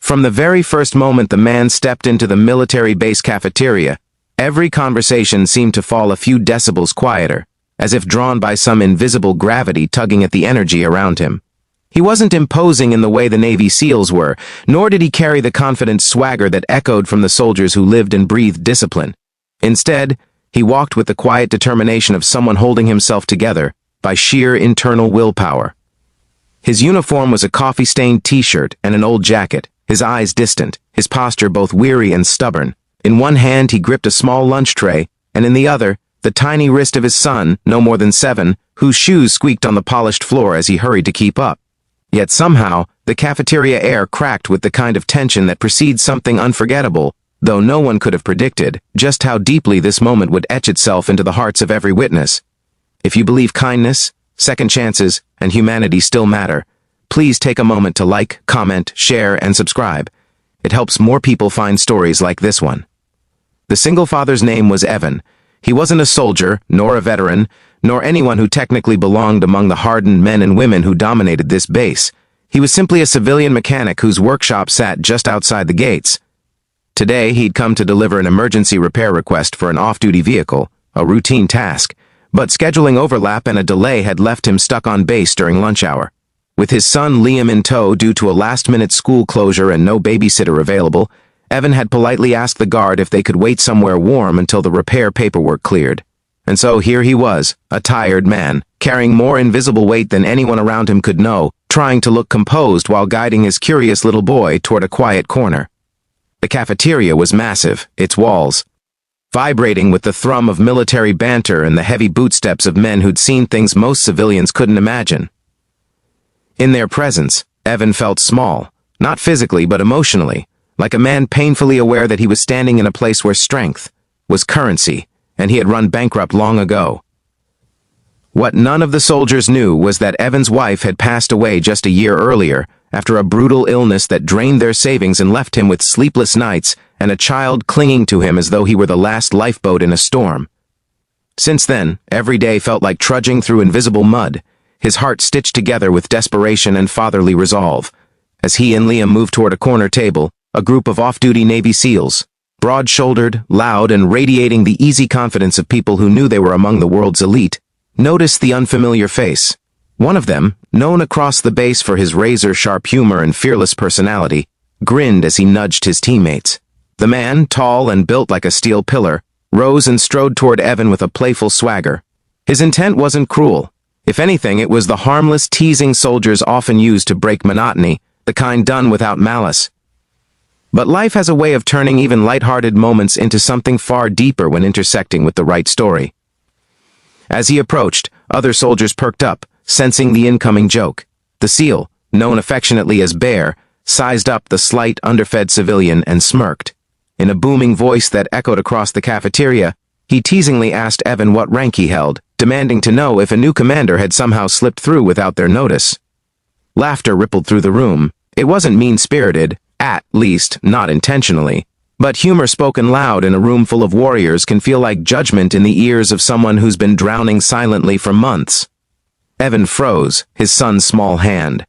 From the very first moment the man stepped into the military base cafeteria, every conversation seemed to fall a few decibels quieter, as if drawn by some invisible gravity tugging at the energy around him. He wasn't imposing in the way the Navy SEALs were, nor did he carry the confident swagger that echoed from the soldiers who lived and breathed discipline. Instead, he walked with the quiet determination of someone holding himself together by sheer internal willpower. His uniform was a coffee-stained t-shirt and an old jacket, his eyes distant, his posture both weary and stubborn. In one hand he gripped a small lunch tray, and in the other, the tiny wrist of his son, no more than 7, whose shoes squeaked on the polished floor as he hurried to keep up. Yet somehow, the cafeteria air cracked with the kind of tension that precedes something unforgettable, though no one could have predicted just how deeply this moment would etch itself into the hearts of every witness. If you believe kindness, second chances, and humanity still matter, please take a moment to like, comment, share, and subscribe. It helps more people find stories like this one. The single father's name was Evan. He wasn't a soldier, nor a veteran, nor anyone who technically belonged among the hardened men and women who dominated this base. He was simply a civilian mechanic whose workshop sat just outside the gates. Today, he'd come to deliver an emergency repair request for an off-duty vehicle, a routine task, but scheduling overlap and a delay had left him stuck on base during lunch hour. With his son Liam in tow due to a last-minute school closure and no babysitter available, Evan had politely asked the guard if they could wait somewhere warm until the repair paperwork cleared. And so here he was, a tired man, carrying more invisible weight than anyone around him could know, trying to look composed while guiding his curious little boy toward a quiet corner. The cafeteria was massive, its walls vibrating with the thrum of military banter and the heavy bootsteps of men who'd seen things most civilians couldn't imagine. In their presence, Evan felt small, not physically but emotionally, like a man painfully aware that he was standing in a place where strength was currency, and he had run bankrupt long ago. What none of the soldiers knew was that Evan's wife had passed away just a year earlier, after a brutal illness that drained their savings and left him with sleepless nights and a child clinging to him as though he were the last lifeboat in a storm. Since then, every day felt like trudging through invisible mud, his heart stitched together with desperation and fatherly resolve. As he and Liam moved toward a corner table, a group of off-duty Navy SEALs, broad-shouldered, loud, and radiating the easy confidence of people who knew they were among the world's elite, noticed the unfamiliar face. One of them, known across the base for his razor-sharp humor and fearless personality, grinned as he nudged his teammates. The man, tall and built like a steel pillar, rose and strode toward Evan with a playful swagger. His intent wasn't cruel. If anything, it was the harmless, teasing soldiers often used to break monotony, the kind done without malice. But life has a way of turning even light-hearted moments into something far deeper when intersecting with the right story. As he approached, other soldiers perked up, sensing the incoming joke. The SEAL, known affectionately as Bear, sized up the slight, underfed civilian and smirked. In a booming voice that echoed across the cafeteria, he teasingly asked Evan what rank he held, demanding to know if a new commander had somehow slipped through without their notice. Laughter rippled through the room. It wasn't mean-spirited, at least not intentionally, but humor spoken loud in a room full of warriors can feel like judgment in the ears of someone who's been drowning silently for months. Evan froze, his son's small hand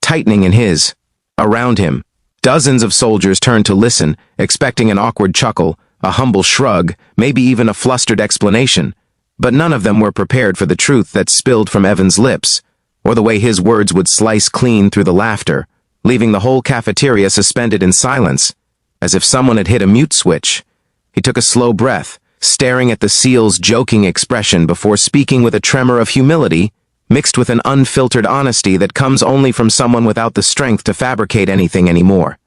tightening in his. Around him, dozens of soldiers turned to listen, expecting an awkward chuckle, a humble shrug, maybe even a flustered explanation, but none of them were prepared for the truth that spilled from Evan's lips, or the way his words would slice clean through the laughter, leaving the whole cafeteria suspended in silence, as if someone had hit a mute switch. He took a slow breath, staring at the SEAL's joking expression before speaking with a tremor of humility, mixed with an unfiltered honesty that comes only from someone without the strength to fabricate anything anymore.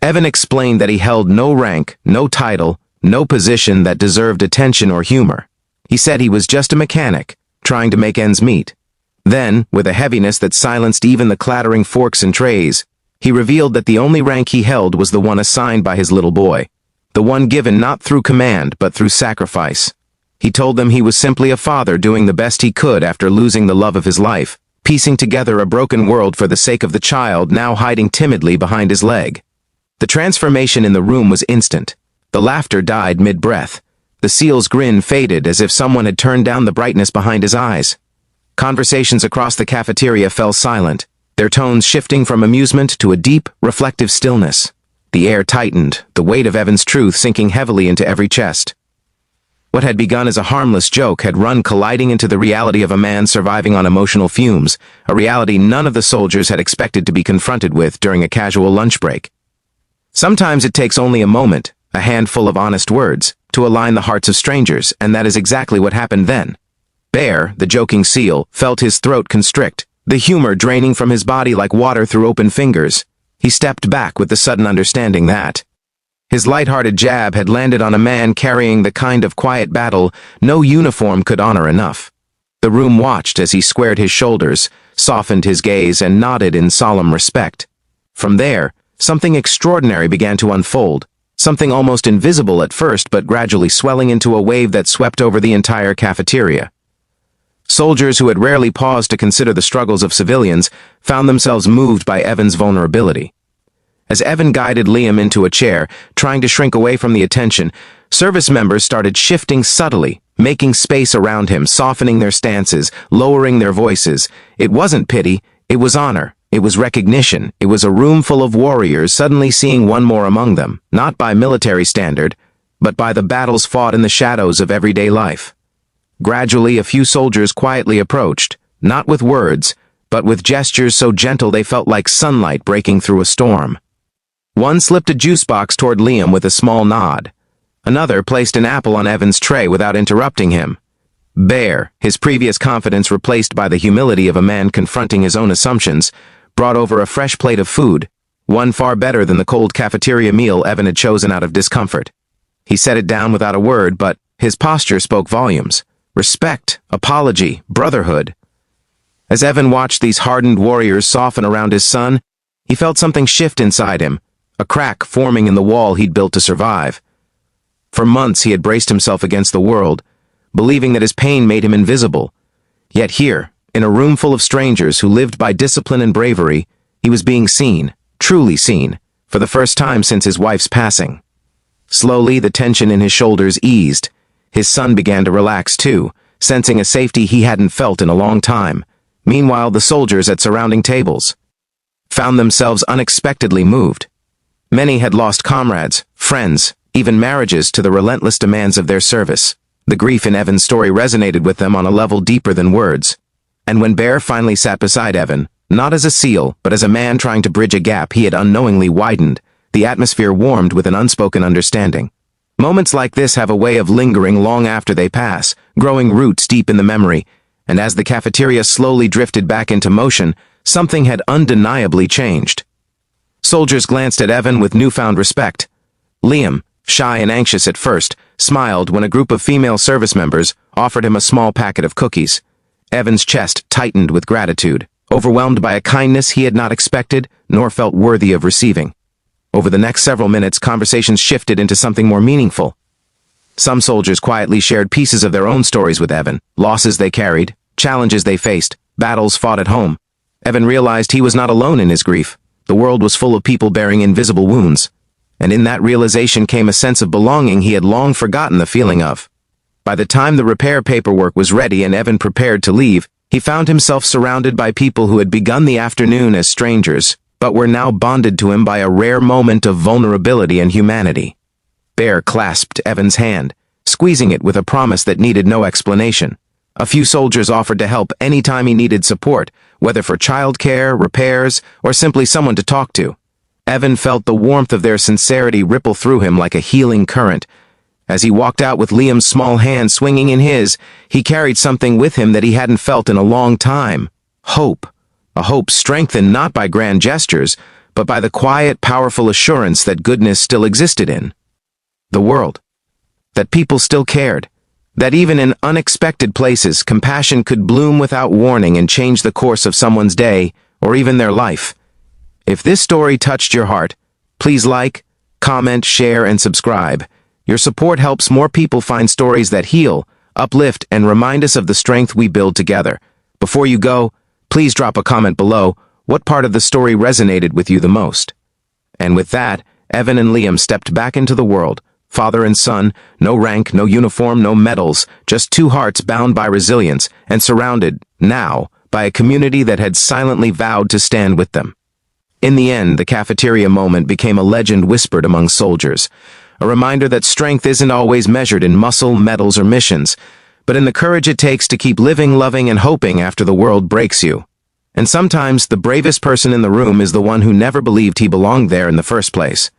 Evan explained that he held no rank, no title, no position that deserved attention or humor. He said he was just a mechanic, trying to make ends meet. Then, with a heaviness that silenced even the clattering forks and trays, he revealed that the only rank he held was the one assigned by his little boy, the one given not through command but through sacrifice. He told them he was simply a father doing the best he could after losing the love of his life, piecing together a broken world for the sake of the child now hiding timidly behind his leg. The transformation in the room was instant. The laughter died mid-breath. The SEAL's grin faded as if someone had turned down the brightness behind his eyes. Conversations across the cafeteria fell silent. their tones shifting from amusement to a deep, reflective stillness. The air tightened, the weight of Evan's truth sinking heavily into every chest. What had begun as a harmless joke had run colliding into the reality of a man surviving on emotional fumes, a reality none of the soldiers had expected to be confronted with during a casual lunch break. Sometimes it takes only a moment, a handful of honest words, to align the hearts of strangers, and that is exactly what happened then. Bear, the joking seal, felt his throat constrict, the humor draining from his body like water through open fingers. He stepped back with the sudden understanding that his light-hearted jab had landed on a man carrying the kind of quiet battle no uniform could honor enough. The room watched as he squared his shoulders, softened his gaze, and nodded in solemn respect. From there, something extraordinary began to unfold, something almost invisible at first but gradually swelling into a wave that swept over the entire cafeteria. Soldiers who had rarely paused to consider the struggles of civilians found themselves moved by Evan's vulnerability. As Evan guided Liam into a chair, trying to shrink away from the attention, service members started shifting subtly, making space around him, softening their stances, lowering their voices. It wasn't pity, it was honor, it was recognition, it was a room full of warriors suddenly seeing one more among them, not by military standard, but by the battles fought in the shadows of everyday life. Gradually, a few soldiers quietly approached, not with words, but with gestures so gentle they felt like sunlight breaking through a storm. One slipped a juice box toward Liam with a small nod. Another placed an apple on Evan's tray without interrupting him. Bear, his previous confidence replaced by the humility of a man confronting his own assumptions, brought over a fresh plate of food, one far better than the cold cafeteria meal Evan had chosen out of discomfort. He set it down without a word, but his posture spoke volumes. Respect, apology, brotherhood. As Evan watched these hardened warriors soften around his son, he felt something shift inside him, a crack forming in the wall he'd built to survive. For months he had braced himself against the world, believing that his pain made him invisible. Yet here, in a room full of strangers who lived by discipline and bravery, he was being seen, truly seen, for the first time since his wife's passing. Slowly, the tension in his shoulders eased. His son began to relax too, sensing a safety he hadn't felt in a long time. Meanwhile, the soldiers at surrounding tables found themselves unexpectedly moved. Many had lost comrades, friends, even marriages to the relentless demands of their service. The grief in Evan's story resonated with them on a level deeper than words. And when Bear finally sat beside Evan, not as a seal, but as a man trying to bridge a gap he had unknowingly widened, the atmosphere warmed with an unspoken understanding. Moments like this have a way of lingering long after they pass, growing roots deep in the memory, and as the cafeteria slowly drifted back into motion, something had undeniably changed. Soldiers glanced at Evan with newfound respect. Liam, shy and anxious at first, smiled when a group of female service members offered him a small packet of cookies. Evan's chest tightened with gratitude, overwhelmed by a kindness he had not expected nor felt worthy of receiving. Over the next several minutes, conversations shifted into something more meaningful. Some soldiers quietly shared pieces of their own stories with Evan, losses they carried, challenges they faced, battles fought at home. Evan realized he was not alone in his grief. The world was full of people bearing invisible wounds, and in that realization came a sense of belonging he had long forgotten the feeling of. By the time the repair paperwork was ready and Evan prepared to leave, he found himself surrounded by people who had begun the afternoon as strangers, but were now bonded to him by a rare moment of vulnerability and humanity. Bear clasped Evan's hand, squeezing it with a promise that needed no explanation. A few soldiers offered to help any time he needed support, whether for childcare, repairs, or simply someone to talk to. Evan felt the warmth of their sincerity ripple through him like a healing current. As he walked out with Liam's small hand swinging in his, he carried something with him that he hadn't felt in a long time. Hope. A hope strengthened not by grand gestures, but by the quiet, powerful assurance that goodness still existed in the world. That people still cared. That even in unexpected places, compassion could bloom without warning and change the course of someone's day, or even their life. If this story touched your heart, please like, comment, share, and subscribe. Your support helps more people find stories that heal, uplift, and remind us of the strength we build together. Before you go, please drop a comment below. What part of the story resonated with you the most? And with that, Evan and Liam stepped back into the world. Father and son, no rank, no uniform, no medals, just two hearts bound by resilience and surrounded, now, by a community that had silently vowed to stand with them. In the end, the cafeteria moment became a legend whispered among soldiers, a reminder that strength isn't always measured in muscle, medals, or missions, but in the courage it takes to keep living, loving, and hoping after the world breaks you. And sometimes the bravest person in the room is the one who never believed he belonged there in the first place.